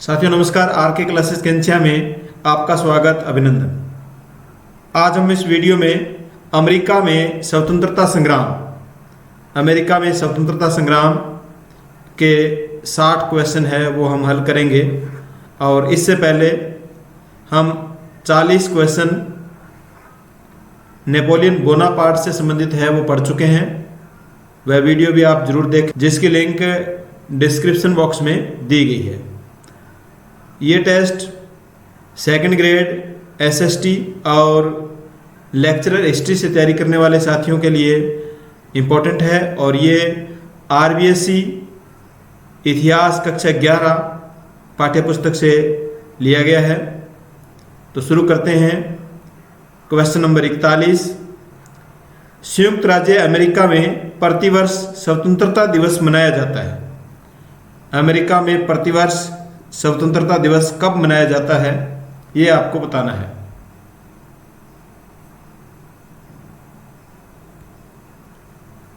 साथियों नमस्कार। आर के क्लासेस केंचिया में आपका स्वागत, अभिनंदन। आज हम इस वीडियो में अमेरिका में स्वतंत्रता संग्राम के 60 क्वेश्चन है वो हम हल करेंगे। और इससे पहले हम 40 क्वेश्चन नेपोलियन बोनापार्ट से संबंधित है वो पढ़ चुके हैं। वह वीडियो भी आप जरूर देखें, जिसकी लिंक डिस्क्रिप्शन बॉक्स में दी गई है। ये टेस्ट सेकंड ग्रेड एसएसटी और लेक्चरर हिस्ट्री से तैयारी करने वाले साथियों के लिए इम्पोर्टेंट है और ये आरबीएससी इतिहास कक्षा 11 पाठ्यपुस्तक से लिया गया है। तो शुरू करते हैं। Question number 41। संयुक्त राज्य अमेरिका में प्रतिवर्ष स्वतंत्रता दिवस मनाया जाता है। अमेरिका में प्रतिवर्ष स्वतंत्रता दिवस कब मनाया जाता है, ये आपको बताना है।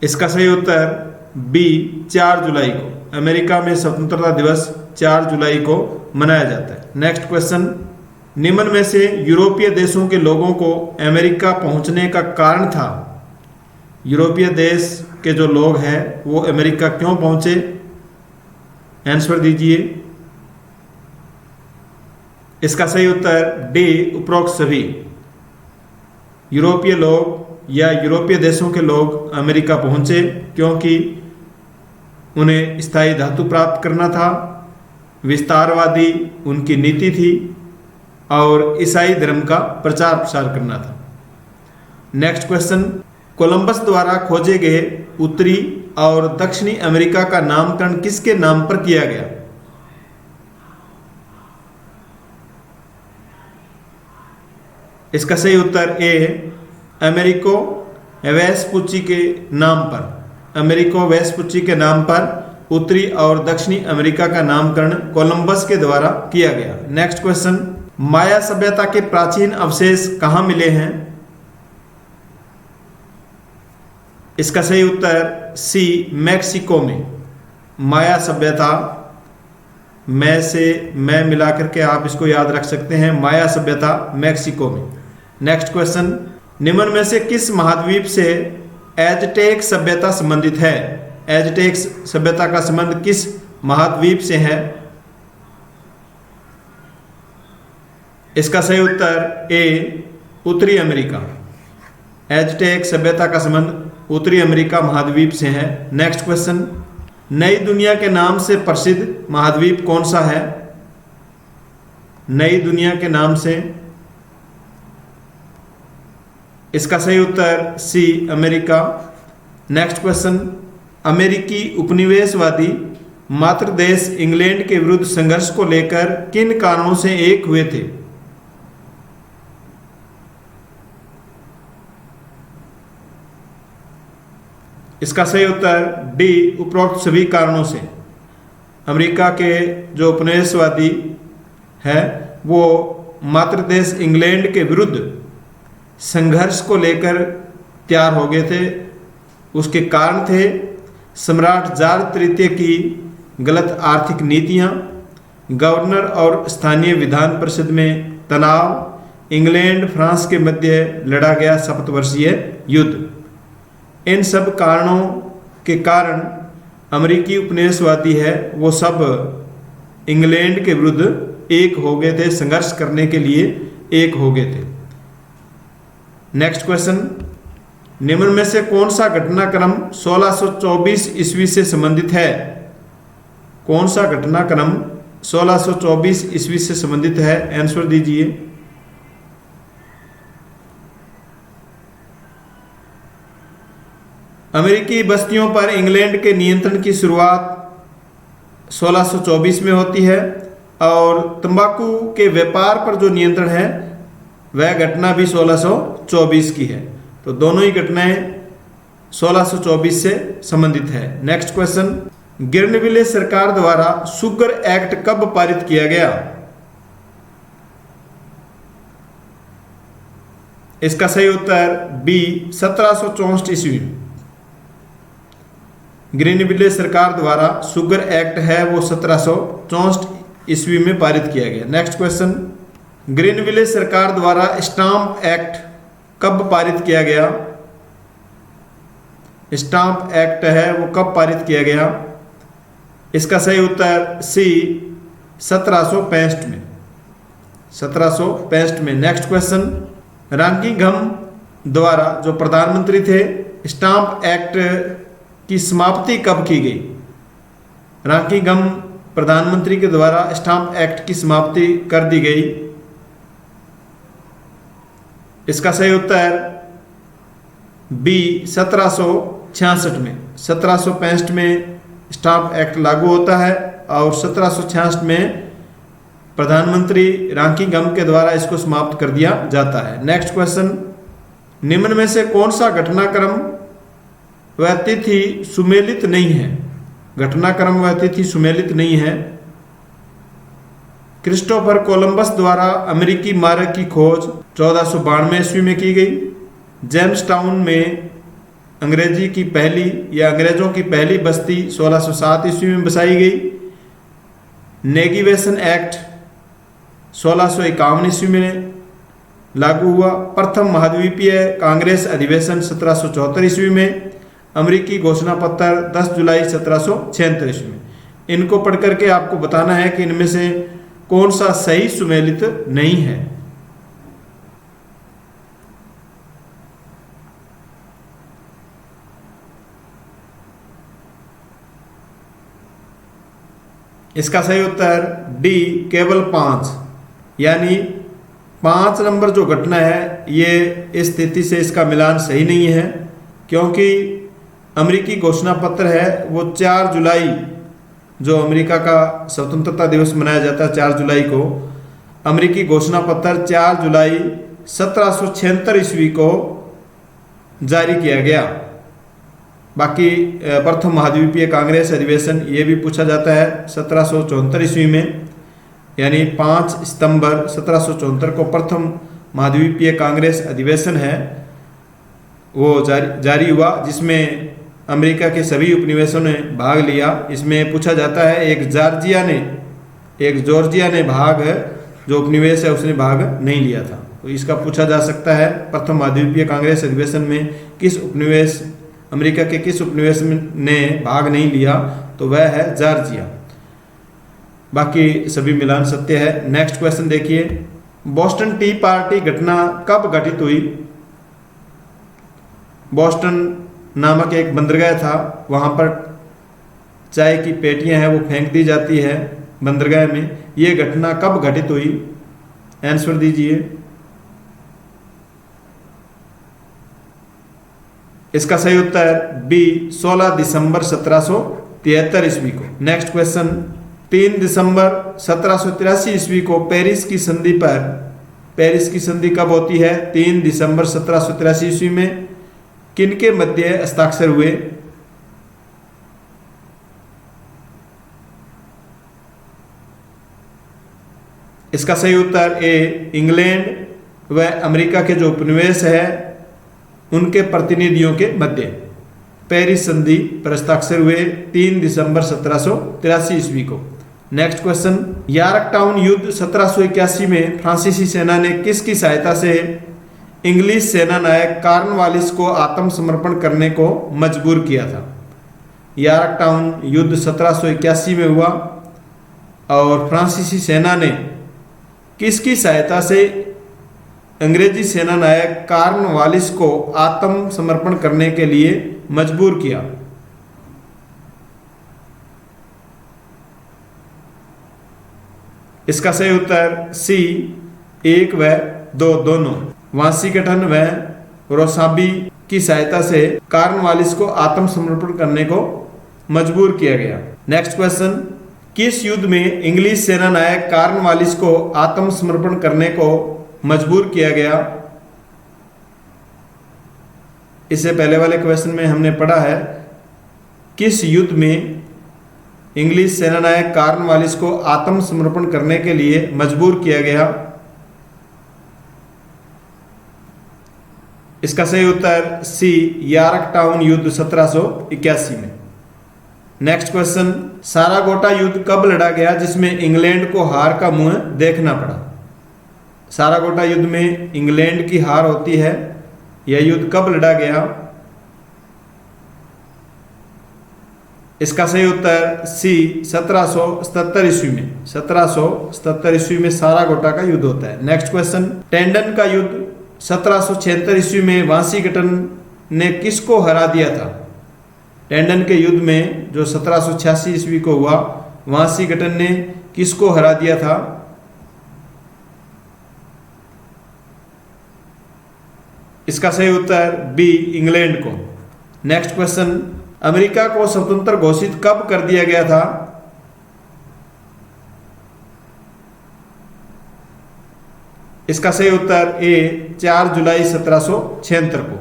इसका सही उत्तर बी 4 जुलाई को। अमेरिका में स्वतंत्रता दिवस 4 जुलाई को मनाया जाता है। Next question. निम्न में से यूरोपीय देशों के लोगों को अमेरिका पहुंचने का कारण था। यूरोपीय देश के जो लोग हैं वो अमेरिका क्यों पहुंचे, आंसर दीजिए। इसका सही उत्तर डी उपरोक्त सभी। यूरोपीय लोग या यूरोपीय देशों के लोग अमेरिका पहुंचे क्योंकि उन्हें स्थायी धातु प्राप्त करना था, विस्तारवादी उनकी नीति थी और ईसाई धर्म का प्रचार प्रसार करना था। Next question. कोलंबस द्वारा खोजे गए उत्तरी और दक्षिणी अमेरिका का नामकरण किसके नाम पर किया गया। इसका सही उत्तर ए अमेरिको वेस्पुची के नाम पर। अमेरिको वेस्पुची के नाम पर उत्तरी और दक्षिणी अमेरिका का नामकरण कोलंबस के द्वारा किया गया। Next question. माया सभ्यता के प्राचीन अवशेष कहाँ मिले हैं। इसका सही उत्तर सी मैक्सिको में। माया सभ्यता मैं से मैं मिला करके आप इसको याद रख सकते हैं। माया सभ्यता मैक्सिको में। Next question. निम्न में से किस महाद्वीप से एज़टेक सभ्यता संबंधित है। एज़टेक सभ्यता का संबंध किस महाद्वीप से है। इसका सही उत्तर ए उत्तरी अमेरिका। एज़टेक सभ्यता का संबंध उत्तरी अमेरिका महाद्वीप से है। Next question. नई दुनिया के नाम से प्रसिद्ध महाद्वीप कौन सा है। नई दुनिया के नाम से। इसका सही उत्तर सी अमेरिका। Next question. अमेरिकी उपनिवेशवादी मातृ देश इंग्लैंड के विरुद्ध संघर्ष को लेकर किन कारणों से एक हुए थे। इसका सही उत्तर डी उपरोक्त सभी कारणों से। अमेरिका के जो उपनिवेशवादी है वो मातृ देश इंग्लैंड के विरुद्ध संघर्ष को लेकर तैयार हो गए थे। उसके कारण थे सम्राट जॉर्ज तृतीय की गलत आर्थिक नीतियां, गवर्नर और स्थानीय विधान परिषद में तनाव, इंग्लैंड फ्रांस के मध्य लड़ा गया शतवर्षीय युद्ध। इन सब कारणों के कारण अमेरिकी उपनिवेशवादी है वो सब इंग्लैंड के विरुद्ध एक हो गए थे, संघर्ष करने के लिए एक हो गए थे। Next question. निम्न में से कौन सा घटनाक्रम 1624 ईस्वी से संबंधित है। कौन सा घटनाक्रम 1624 ईस्वी से संबंधित है, आंसर दीजिए। अमेरिकी बस्तियों पर इंग्लैंड के नियंत्रण की शुरुआत 1624 में होती है और तंबाकू के व्यापार पर जो नियंत्रण है वह घटना भी 1624 की है। तो दोनों ही घटनाएं 1624 से संबंधित है। Next question. गिरनविले सरकार द्वारा शुगर एक्ट कब पारित किया गया। इसका सही उत्तर बी 1764 ईस्वी। ग्रीनविले सरकार द्वारा शुगर एक्ट है वो 1764 ईस्वी में पारित किया गया। नेक्स्ट क्वेश्चन, ग्रीनविले सरकार द्वारा स्टाम्प एक्ट कब पारित किया गया? स्टाम्प एक्ट है वो कब पारित किया गया? इसका सही उत्तर सी 1765 में, 1765 में। नेक्स्ट क्वेश्चन, रॉकिंघम द्वारा जो प्रधानमंत्री थे, स्टाम्प एक्ट की समाप्ति कब की गई? रॉकिंघम प्रधानमंत्री के द्वारा स्टाम्प एक्ट की समाप्ति कर दी गई। इसका सही उत्तर बी 1766 में। 1765 में स्टाम्प एक्ट लागू होता है और 1766 में प्रधानमंत्री रॉकिंघम के द्वारा इसको समाप्त कर दिया जाता है। नेक्स्ट क्वेश्चन, निम्न में से कौन सा घटनाक्रम व तिथि सुमेलित नहीं है? घटनाक्रम व तिथि सुमेलित नहीं है। क्रिस्टोफर कोलंबस द्वारा अमेरिकी मार्ग की खोज 1492 ईस्वी में की गई। जेम्स टाउन में अंग्रेजों की पहली बस्ती 1607 ईस्वी में बसाई गई। नेविगेशन एक्ट 1651 ईस्वी में लागू हुआ। प्रथम महाद्वीपीय कांग्रेस अधिवेशन 1774 ईस्वी में। अमेरिकी घोषणा पत्र 10 जुलाई 1776 ईस्वी में। इनको पढ़ करके आपको बताना है कि इनमें से कौन सा सही सुमेलित नहीं है। इसका सही उत्तर डी केवल 5, यानी 5 नंबर जो घटना है ये इस स्थिति से इसका मिलान सही नहीं है, क्योंकि अमेरिकी घोषणा पत्र है वो 4 जुलाई, जो अमेरिका का स्वतंत्रता दिवस मनाया जाता है 4 जुलाई को, अमेरिकी घोषणा पत्र 4 जुलाई 1776 ईस्वी को जारी किया गया। बाकी प्रथम महाद्वीपीय कांग्रेस अधिवेशन ये भी पूछा जाता है 1774 ईस्वी में, यानी 5 सितंबर 1774 को प्रथम महाद्वीपीय कांग्रेस अधिवेशन है वो जारी हुआ, जिसमें अमेरिका के सभी उपनिवेशों ने भाग लिया। इसमें पूछा जाता है एक जॉर्जिया ने भाग, जो उपनिवेश है उसने भाग नहीं लिया था, तो इसका पूछा जा सकता है प्रथम महाद्वीपीय कांग्रेस अधिवेशन में अमेरिका के किस उपनिवेश ने भाग नहीं लिया, तो वह है जॉर्जिया। बाकी सभी मिलान सत्य है। नेक्स्ट क्वेश्चन देखिए, बोस्टन टी पार्टी घटना कब घटित हुई? बोस्टन नामक एक बंदरगाह था, वहां पर चाय की पेटियां हैं वो फेंक दी जाती है बंदरगाह में। ये घटना कब घटित हुई? आंसर दीजिए। इसका सही उत्तर बी 16 दिसंबर 1773 ईस्वी को। नेक्स्ट क्वेश्चन, 3 दिसंबर 1783 ईस्वी को पेरिस की संधि कब होती है? 3 दिसंबर 1783 ईस्वी में किनके मध्य हस्ताक्षर हुए? इसका सही उत्तर ए इंग्लैंड व अमेरिका के जो उपनिवेश है उनके प्रतिनिधियों के मध्य पेरिस संधि पर हस्ताक्षर हुए 3 दिसंबर 1783 ईस्वी को। नेक्स्ट क्वेश्चन, यॉर्कटाउन युद्ध 1781 में फ्रांसीसी सेना ने किसकी सहायता से इंग्लिश सेना नायक कॉर्नवालिस को आत्मसमर्पण करने को मजबूर किया था? यॉर्कटाउन युद्ध 1781 में हुआ और फ्रांसीसी सेना ने किसकी सहायता से अंग्रेजी सेना नायक कॉर्नवालिस को आत्मसमर्पण करने के लिए मजबूर किया? इसका सही उत्तर सी 1 व 2 दोनों। वाशिंगटन व रोसाबी की सहायता से कॉर्नवालिस को आत्मसमर्पण करने को मजबूर किया गया। नेक्स्ट क्वेश्चन, किस युद्ध में इंग्लिश सेना नायक कॉर्नवालिस को आत्मसमर्पण करने को मजबूर किया गया? इससे पहले वाले क्वेश्चन में हमने पढ़ा है किस युद्ध में इंग्लिश सेना नायक कॉर्नवालिस को आत्मसमर्पण करने के लिए मजबूर किया गया। इसका सही उत्तर सी यॉर्कटाउन युद्ध 1781 में। नेक्स्ट क्वेश्चन, सारागोटा युद्ध कब लड़ा गया जिसमें इंग्लैंड को हार का मुंह देखना पड़ा? सारागोटा युद्ध में इंग्लैंड की हार होती है। यह युद्ध कब लड़ा गया? इसका सही उत्तर सी 1777 ईस्वी में। 1777 ईस्वी में सारागोटा का युद्ध होता है। नेक्स्ट क्वेश्चन, टेंडन का युद्ध 1776 ईस्वी में वाशिंगटन ने किसको हरा दिया था? टेंडन के युद्ध में जो 1786 ईस्वी को हुआ, वाशिंगटन ने किसको हरा दिया था? इसका सही उत्तर बी इंग्लैंड को। नेक्स्ट क्वेश्चन, अमेरिका को स्वतंत्र घोषित कब कर दिया गया था? इसका सही उत्तर ए 4 जुलाई 1776 को।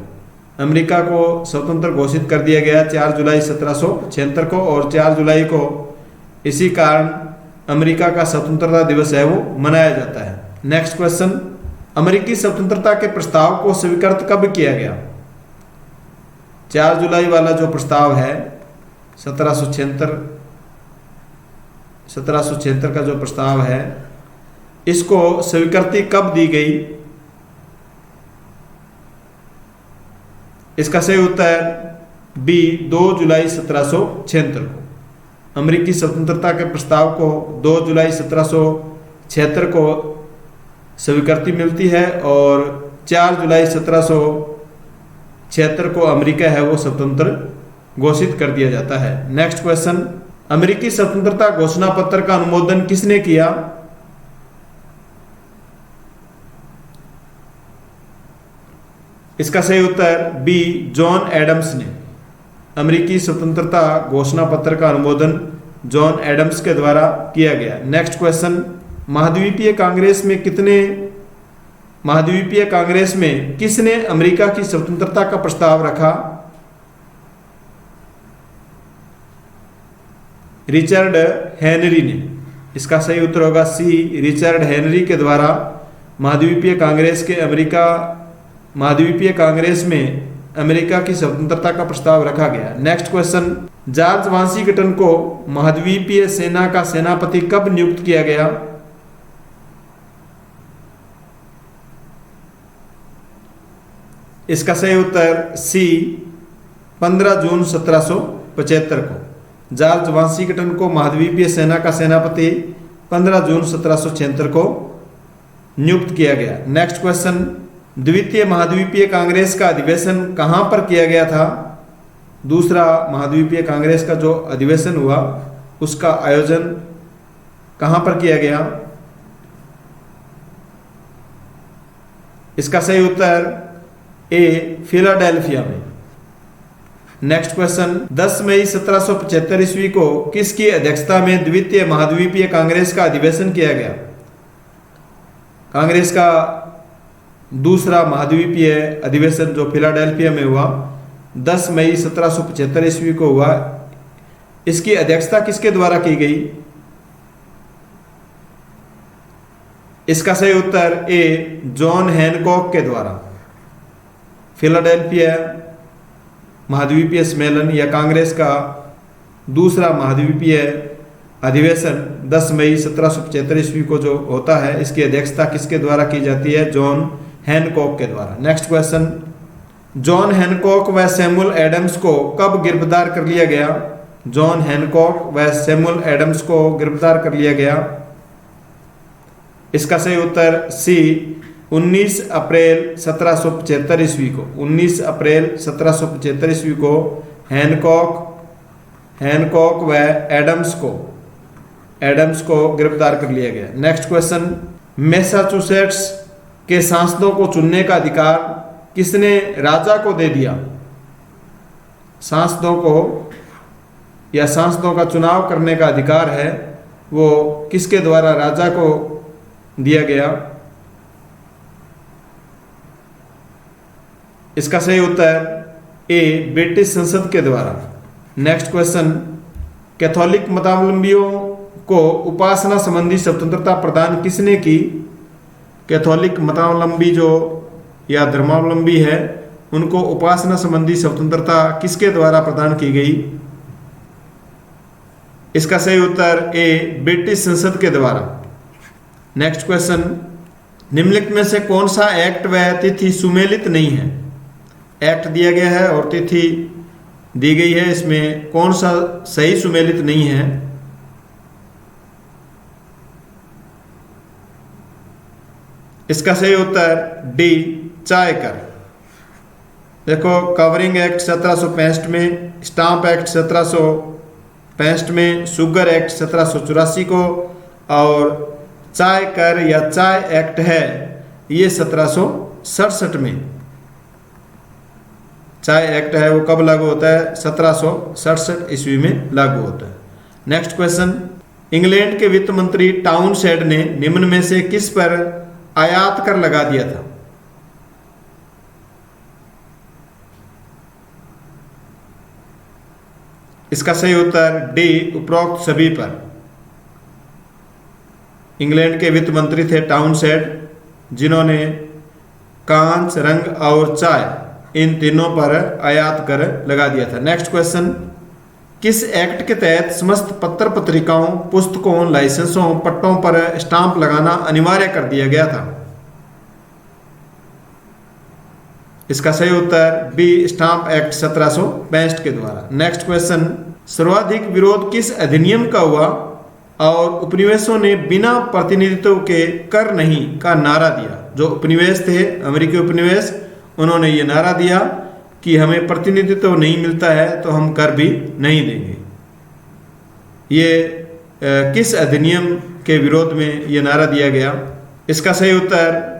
अमेरिका को स्वतंत्र घोषित कर दिया गया 4 जुलाई 1776 को, और 4 जुलाई को इसी कारण अमेरिका का स्वतंत्रता दिवस है वो मनाया जाता है। नेक्स्ट क्वेश्चन, अमेरिकी स्वतंत्रता के प्रस्ताव को स्वीकृत कब किया गया? 4 जुलाई वाला जो प्रस्ताव है 1776 का जो प्रस्ताव है, इसको स्वीकृति कब दी गई? इसका सही उत्तर बी 2 जुलाई 1776 को। अमेरिकी स्वतंत्रता के प्रस्ताव को 2 जुलाई 1776 को स्वीकृति मिलती है, और 4 जुलाई 1776 को अमेरिका है वो स्वतंत्र घोषित कर दिया जाता है। नेक्स्ट क्वेश्चन, अमेरिकी स्वतंत्रता घोषणा पत्र का अनुमोदन किसने किया? इसका सही उत्तर बी जॉन एडम्स ने। अमेरिकी स्वतंत्रता घोषणा पत्र का अनुमोदन जॉन एडम्स के द्वारा किया गया। नेक्स्ट क्वेश्चन, महाद्वीपीय कांग्रेस में किसने अमेरिका की स्वतंत्रता का प्रस्ताव रखा? रिचर्ड हेनरी ने। इसका सही उत्तर होगा सी रिचर्ड हेनरी के द्वारा महाद्वीपीय कांग्रेस में अमेरिका की स्वतंत्रता का प्रस्ताव रखा गया। नेक्स्ट क्वेश्चन, जॉर्ज वाशिंगटन को महाद्वीपीय सेना का सेनापति कब नियुक्त किया गया? इसका सही उत्तर सी 15 जून 1775 को। जॉर्ज वाशिंगटन को महाद्वीपीय सेना का सेनापति 15 जून 1776 को नियुक्त किया गया। नेक्स्ट क्वेश्चन, द्वितीय महाद्वीपीय कांग्रेस का अधिवेशन कहां पर किया गया था? दूसरा महाद्वीपीय कांग्रेस का जो अधिवेशन हुआ उसका आयोजन कहां पर किया गया? इसका सही उत्तर ए फिलाडेल्फिया में। नेक्स्ट क्वेश्चन, 10 मई 1775 ईस्वी को किसकी अध्यक्षता में द्वितीय महाद्वीपीय कांग्रेस का अधिवेशन किया गया? कांग्रेस का दूसरा महाद्वीपीय अधिवेशन जो फिलाडेल्फिया में हुआ 10 मई 1775 ईस्वी को हुआ, इसकी अध्यक्षता किसके द्वारा की गई? इसका सही उत्तर ए जॉन हैनकॉक के द्वारा। फिलाडेल्फिया महाद्वीपीय सम्मेलन या कांग्रेस का दूसरा महाद्वीपीय अधिवेशन 10 मई 1775 ईस्वी को जो होता है, इसकी अध्यक्षता किसके द्वारा की जाती है? जॉन हैनकॉक के द्वारा। नेक्स्ट क्वेश्चन, जॉन हैनकॉक व सैमुअल एडम्स को कब गिरफ्तार कर लिया गया? जॉन हैनकॉक व सैमुअल एडम्स को गिरफ्तार कर लिया गया। इसका सही उत्तर सी 19 अप्रैल 1775 ईस्वी को। 19 अप्रैल 1775 ईस्वी को हैनकॉक व एडम्स को गिरफ्तार कर लिया गया। नेक्स्ट क्वेश्चन, मैसाचुसेट्स के सांसदों को चुनने का अधिकार किसने राजा को दे दिया? सांसदों का चुनाव करने का अधिकार है वो किसके द्वारा राजा को दिया गया? इसका सही उत्तर ए ब्रिटिश संसद के द्वारा। नेक्स्ट क्वेश्चन, कैथोलिक मतावलंबियों को उपासना संबंधी स्वतंत्रता प्रदान किसने की? कैथोलिक मतावलंबी जो या धर्मावलंबी है उनको उपासना संबंधी स्वतंत्रता किसके द्वारा प्रदान की गई? इसका सही उत्तर ए ब्रिटिश संसद के द्वारा। नेक्स्ट क्वेश्चन, निम्नलिखित में से कौन सा एक्ट व तिथि सुमेलित नहीं है? एक्ट दिया गया है और तिथि दी गई है, इसमें कौन सा सही सुमेलित नहीं है? इसका सही उत्तर डी चाय कर। देखो, कवरिंग एक्ट 1765 में, स्टाम्प एक्ट 1765 में, शुगर एक्ट 1784 को, और चाय कर या चाय एक्ट है ये 1767 में। चाय एक्ट है वो कब लागू होता है? 1767 ईस्वी में लागू होता है। नेक्स्ट क्वेश्चन, इंग्लैंड के वित्त मंत्री टाउनशेंड ने निम्न में से किस पर आयात कर लगा दिया था? इसका सही उत्तर डी उपरोक्त सभी पर। इंग्लैंड के वित्त मंत्री थे टाउनशेंड, जिन्होंने कांच, रंग और चाय इन तीनों पर आयात कर लगा दिया था। नेक्स्ट क्वेश्चन, किस एक्ट के तहत समस्त पत्र पत्रिकाओं, पुस्तकों, लाइसेंसों, पट्टों पर स्टाम्प लगाना अनिवार्य कर दिया गया था? इसका सही उत्तर बी स्टाम्प एक्ट 1765 के द्वारा। नेक्स्ट क्वेश्चन, सर्वाधिक विरोध किस अधिनियम का हुआ और उपनिवेशों ने बिना प्रतिनिधित्व के कर नहीं का नारा दिया? जो उपनिवेश थे, अमेरिकी उपनिवेश, उन्होंने ये नारा दिया कि हमें प्रतिनिधित्व नहीं मिलता है तो हम कर भी नहीं देंगे। ये किस अधिनियम के विरोध में ये नारा दिया गया? इसका सही उत्तर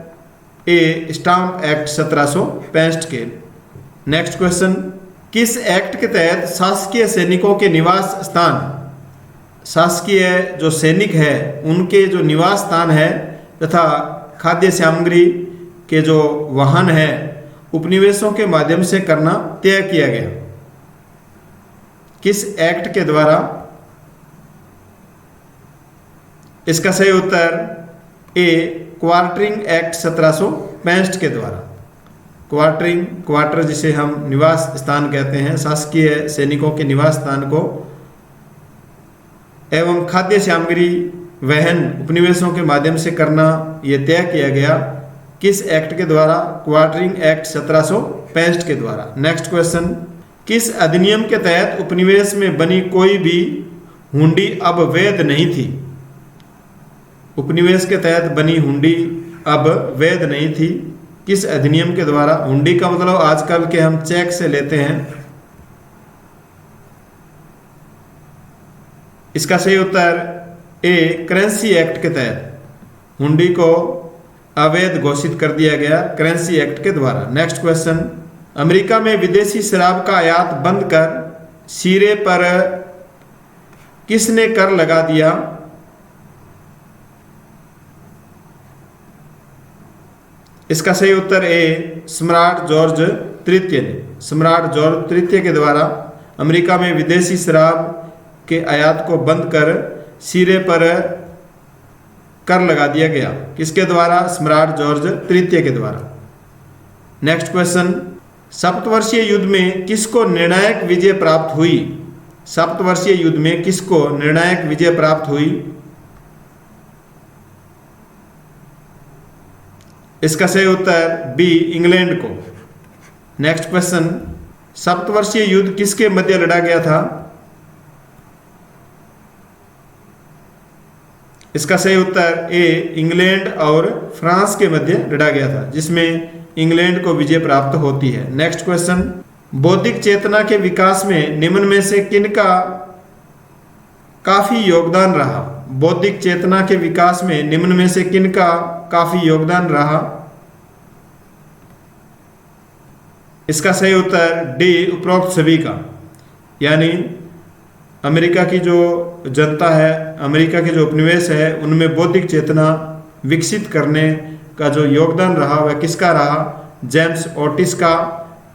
ए स्टाम्प एक्ट 1765 के। नेक्स्ट क्वेश्चन, किस एक्ट के तहत शासकीय सैनिकों के निवास स्थान, शासकीय जो सैनिक है उनके जो निवास स्थान है तथा खाद्य सामग्री के जो वाहन है उपनिवेशों के माध्यम से करना तय किया गया? किस एक्ट के द्वारा? इसका सही उत्तर ए क्वार्टरिंग एक्ट 1765 के द्वारा। क्वार्टरिंग, क्वार्टर जिसे हम निवास स्थान कहते हैं, शासकीय सैनिकों के निवास स्थान को एवं खाद्य सामग्री वहन उपनिवेशों के माध्यम से करना यह तय किया गया। किस एक्ट के द्वारा? क्वार्टरिंग एक्ट 1765 के द्वारा। नेक्स्ट क्वेश्चन, किस अधिनियम के तहत उपनिवेश में बनी कोई भी हुंडी अब वैध नहीं थी? उपनिवेश के तहत बनी हुंडी अब वैध नहीं थी, किस अधिनियम के द्वारा? हुंडी का मतलब आजकल के हम चेक से लेते हैं। इसका सही उत्तर ए करेंसी एक्ट के तहत हुंडी को अवैध घोषित कर दिया गया, करेंसी एक्ट के द्वारा। नेक्स्ट क्वेश्चन, अमेरिका में विदेशी शराब का आयात बंद कर शीरे पर किसने कर लगा दिया? इसका सही उत्तर ए सम्राट जॉर्ज तृतीय ने। सम्राट जॉर्ज तृतीय के द्वारा अमेरिका में विदेशी शराब के आयात को बंद कर शीरे पर कर लगा दिया गया। किसके द्वारा? सम्राट जॉर्ज तृतीय के द्वारा। नेक्स्ट क्वेश्चन, सप्तवर्षीय युद्ध में किसको निर्णायक विजय प्राप्त हुई? सप्तवर्षीय युद्ध में किसको निर्णायक विजय प्राप्त हुई? इसका सही उत्तर बी इंग्लैंड को। नेक्स्ट क्वेश्चन, सप्तवर्षीय युद्ध किसके मध्य लड़ा गया था? इसका सही उत्तर ए इंग्लैंड और फ्रांस के मध्य लड़ा गया था, जिसमें इंग्लैंड को विजय प्राप्त होती है। नेक्स्ट क्वेश्चन, बौद्धिक चेतना के विकास में निम्न में से किनका काफी योगदान रहा? बौद्धिक चेतना के विकास में निम्न में से किनका काफी योगदान रहा? इसका सही उत्तर डी उपरोक्त सभी का। यानी अमेरिका की जो जनता है, अमेरिका के जो उपनिवेश है, उनमें बौद्धिक चेतना विकसित करने का जो योगदान रहा वह किसका रहा? जेम्स ओटिस का,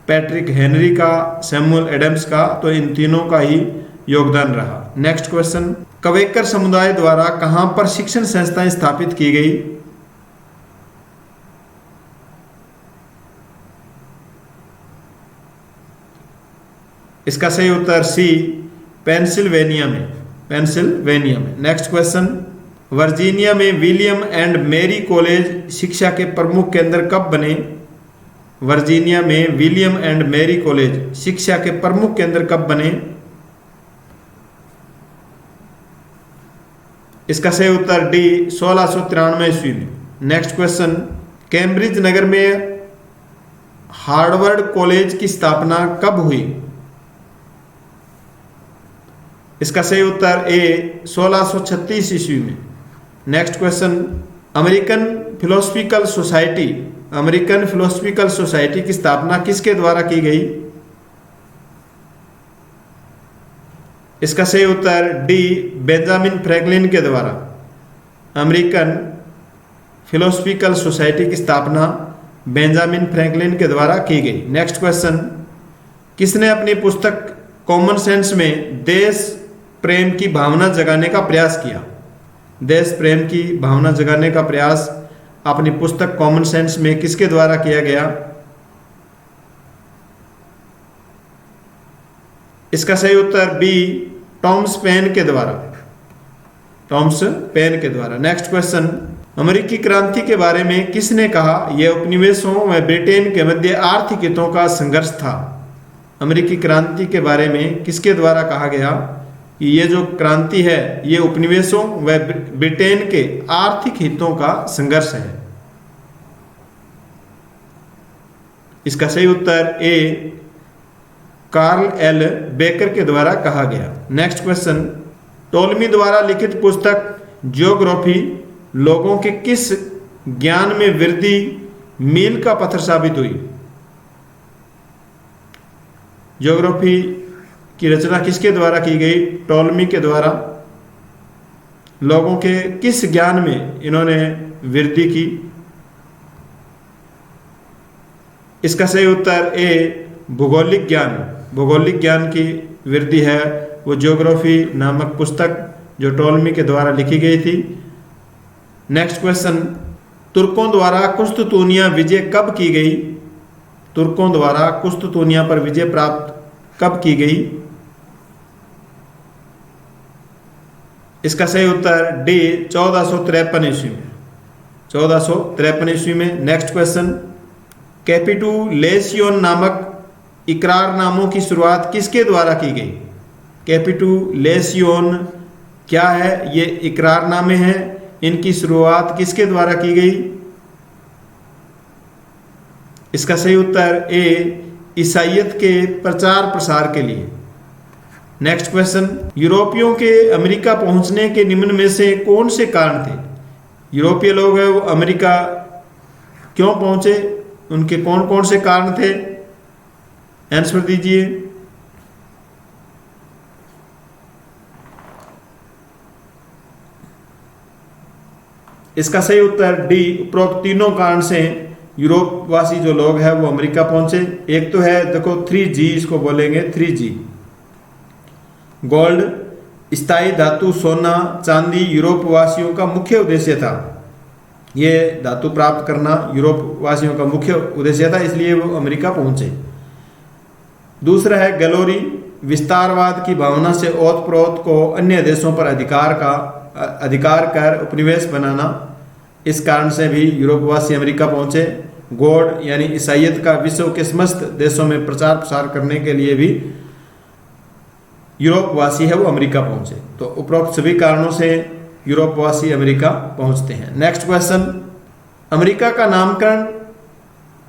पैट्रिक हेनरी का, सैमुअल एडम्स का। तो इन तीनों का ही योगदान रहा। नेक्स्ट क्वेश्चन, क्वेकर समुदाय द्वारा कहां पर शिक्षण संस्थाएं स्थापित की गई? इसका सही उत्तर सी पेंसिल्वेनिया में। पेंसिल्वेनिया में। नेक्स्ट क्वेश्चन, वर्जीनिया में विलियम एंड मैरी कॉलेज शिक्षा के प्रमुख केंद्र कब बने? वर्जीनिया में विलियम एंड मैरी कॉलेज शिक्षा के प्रमुख केंद्र कब बने? इसका सही उत्तर डी 1693 ईस्वी में। नेक्स्ट क्वेश्चन, कैम्ब्रिज नगर में हार्वर्ड कॉलेज की स्थापना कब हुई? इसका सही उत्तर ए 1636 ईस्वी में। Next question, American philosophical society की स्थापना किसके द्वारा की गई? इसका सही उत्तर डी बेंजामिन फ्रैंकलिन के द्वारा अमेरिकन फिलोसफिकल सोसाइटी की स्थापना बेंजामिन फ्रैंकलिन के द्वारा की गई। नेक्स्ट क्वेश्चन, किसने अपनी पुस्तक कॉमन सेंस में देश प्रेम की भावना जगाने का प्रयास किया? देश प्रेम की भावना जगाने का प्रयास अपनी पुस्तक कॉमन सेंस में किसके द्वारा किया गया? इसका सही उत्तर बी टॉमस पेन के द्वारा। नेक्स्ट क्वेश्चन, अमेरिकी क्रांति के बारे में किसने कहा यह उपनिवेशों व ब्रिटेन के मध्य आर्थिक हितों का संघर्ष था? अमेरिकी क्रांति के बारे में किसके द्वारा कहा गया कि ये जो क्रांति है ये उपनिवेशों व ब्रिटेन के आर्थिक हितों का संघर्ष है? इसका सही उत्तर ए कार्ल एल बेकर के द्वारा कहा गया। नेक्स्ट क्वेश्चन, टोलमी द्वारा लिखित पुस्तक ज्योग्राफी लोगों के किस ज्ञान में वृद्धि मील का पत्थर साबित हुई? ज्योग्राफी की रचना किसके द्वारा की गई? टोलमी के द्वारा। लोगों के किस ज्ञान में इन्होंने वृद्धि की? इसका सही उत्तर ए भूगोलिक ज्ञान की वृद्धि है वो ज्योग्राफी नामक पुस्तक जो टोलमी के द्वारा लिखी गई थी। नेक्स्ट क्वेश्चन, तुर्कों द्वारा कुस्तुतूनिया विजय कब की गई? तुर्कों द्वारा कुस्तुतूनिया पर विजय प्राप्त कब की गई? इसका सही उत्तर डी 1453 ईस्वी में। 1453 ईस्वी में। नेक्स्ट क्वेश्चन, कैपिटुलेशियन नामक इकरारनामों की शुरुआत किसके द्वारा की गई? कैपिटुलेशियन क्या है? ये इकरारनामे हैं, इनकी शुरुआत किसके द्वारा की गई? इसका सही उत्तर ए ईसाइयत के प्रचार प्रसार के लिए। नेक्स्ट क्वेश्चन, यूरोपियों के अमेरिका पहुंचने के निम्न में से कौन से कारण थे? यूरोपीय लोग हैं वो अमेरिका क्यों पहुंचे, उनके कौन कौन से कारण थे? आंसर दीजिए। इसका सही उत्तर डी उपरोक्त तीनों कारण से यूरोपवासी जो लोग हैं वो अमेरिका पहुंचे। एक तो है देखो 3G, इसको बोलेंगे 3G। गोल्ड, स्थायी धातु, सोना, चांदी यूरोपवासियों का मुख्य उद्देश्य था। ये धातु प्राप्त करना यूरोपवासियों का मुख्य उद्देश्य था, इसलिए वो अमेरिका पहुंचे। दूसरा है गैलोरी, विस्तारवाद की भावना से ओतप्रोत को अन्य देशों पर अधिकार कर उपनिवेश बनाना, इस कारण से भी यूरोपवासी अमेरिका पहुंचे। गॉड यानी ईसाइयत का विश्व के समस्त देशों में प्रचार प्रसार करने के लिए भी यूरोपवासी है वो अमेरिका पहुंचे। तो उपरोक्त सभी कारणों से यूरोपवासी अमेरिका पहुंचते हैं। नेक्स्ट क्वेश्चन, अमेरिका का नामकरण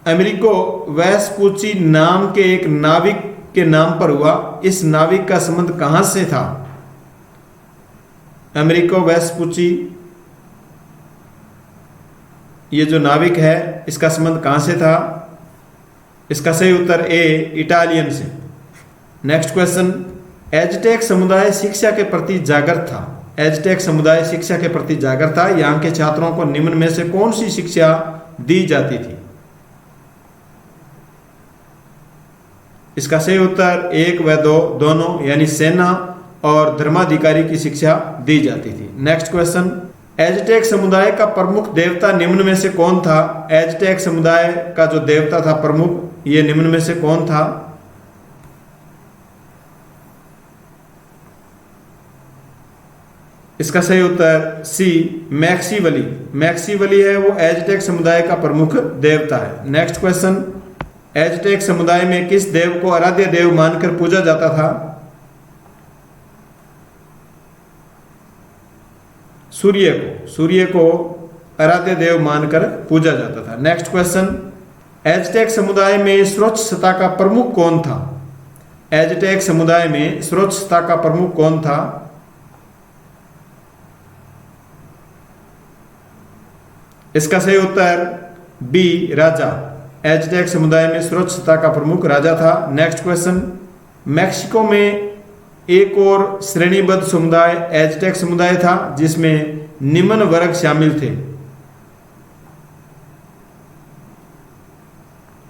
अमेरिको वेस्पुची नाम के एक नाविक के नाम पर हुआ। इस नाविक का संबंध कहां से था? अमेरिको वेस्पुची ये जो नाविक है इसका संबंध कहां से था? इसका सही उत्तर ए इटालियन से। नेक्स्ट क्वेश्चन, एजटेक समुदाय शिक्षा के प्रति जागृत था। एजटेक समुदाय शिक्षा के प्रति जागृत था। यहाँ के छात्रों को निम्न में से कौन सी शिक्षा दी जाती थी? इसका सही उत्तर 1 व 2 दोनों यानी सेना और धर्माधिकारी की शिक्षा दी जाती थी। नेक्स्ट क्वेश्चन, एजटेक समुदाय का प्रमुख देवता निम्न में से कौन था? एजटेक समुदाय का जो देवता था प्रमुख, ये निम्न में से कौन था? इसका सही उत्तर सी मैक्सिवली। मैक्सिवली है वो एजटेक समुदाय का प्रमुख देवता है। नेक्स्ट क्वेश्चन, एजटेक समुदाय में किस देव को आराध्य देव मानकर पूजा जाता था? सूर्य को आराध्य देव मानकर पूजा जाता था। नेक्स्ट क्वेश्चन, एजटेक समुदाय में स्वच्छता का प्रमुख कौन था? एजटेक समुदाय में स्वच्छता का प्रमुख कौन था? इसका सही उत्तर बी राजा। एजटेक समुदाय में स्वच्छता का प्रमुख राजा था। नेक्स्ट क्वेश्चन, मैक्सिको में एक और श्रेणीबद्ध समुदाय एजटेक समुदाय था जिसमें निम्न वर्ग शामिल थे।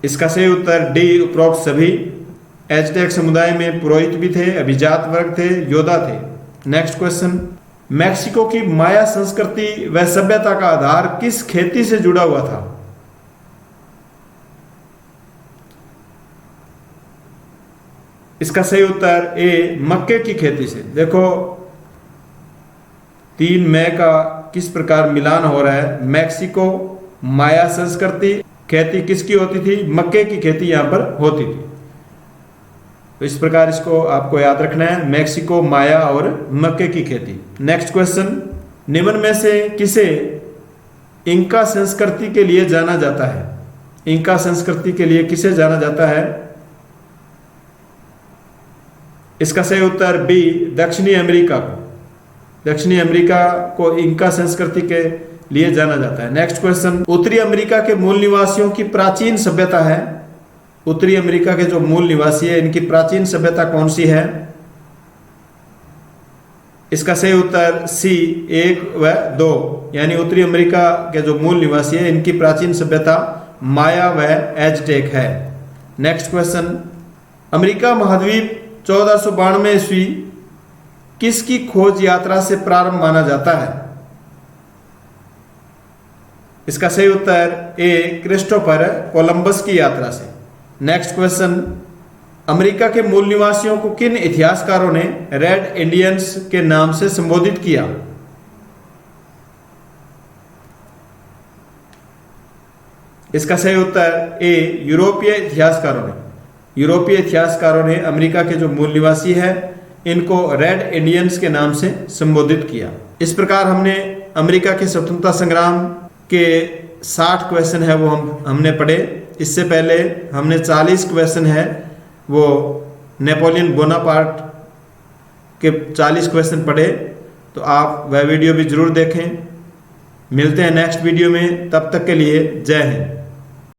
इसका सही उत्तर डी उपरोक्त सभी। एजटेक समुदाय में पुरोहित भी थे, अभिजात वर्ग थे, योद्धा थे। नेक्स्ट क्वेश्चन, मैक्सिको की माया संस्कृति व सभ्यता का आधार किस खेती से जुड़ा हुआ था? इसका सही उत्तर ए मक्के की खेती से। देखो 3 मई का किस प्रकार मिलान हो रहा है। मैक्सिको, माया संस्कृति, खेती किसकी होती थी? मक्के की खेती यहां पर होती थी। तो इस प्रकार इसको आपको याद रखना है, मैक्सिको, माया और मक्के की खेती। नेक्स्ट क्वेश्चन, निम्न में से किसे इंका संस्कृति के लिए जाना जाता है? इंका संस्कृति के लिए किसे जाना जाता है? इसका सही उत्तर बी दक्षिणी अमेरिका को। दक्षिणी अमेरिका को इंका संस्कृति के लिए जाना जाता है। नेक्स्ट क्वेश्चन, उत्तरी अमेरिका के मूल निवासियों की प्राचीन सभ्यता है। उत्तरी अमेरिका के जो मूल निवासी है इनकी प्राचीन सभ्यता कौन सी है? इसका सही उत्तर सी 1 व 2, यानी उत्तरी अमेरिका के जो मूल निवासी है इनकी प्राचीन सभ्यता माया व एजटेक है। नेक्स्ट क्वेश्चन, अमेरिका महाद्वीप 1492 ईस्वी किसकी खोज यात्रा से प्रारंभ माना जाता है? इसका सही उत्तर ए क्रिस्टोफर कोलंबस की यात्रा से। नेक्स्ट क्वेश्चन, अमेरिका के मूल निवासियों को किन इतिहासकारों ने रेड इंडियंस के नाम से संबोधित किया? इसका सही उत्तर ए यूरोपीय इतिहासकारों ने। यूरोपीय इतिहासकारों ने अमेरिका के जो मूल निवासी है इनको रेड इंडियंस के नाम से संबोधित किया। इस प्रकार हमने अमेरिका के स्वतंत्रता संग्राम के 60 क्वेश्चन है वो हमने पढ़े। इससे पहले हमने 40 क्वेश्चन है वो नेपोलियन बोनापार्ट के 40 क्वेश्चन पढ़े। तो आप वह वीडियो भी जरूर देखें। मिलते हैं नेक्स्ट वीडियो में, तब तक के लिए जय हिंद।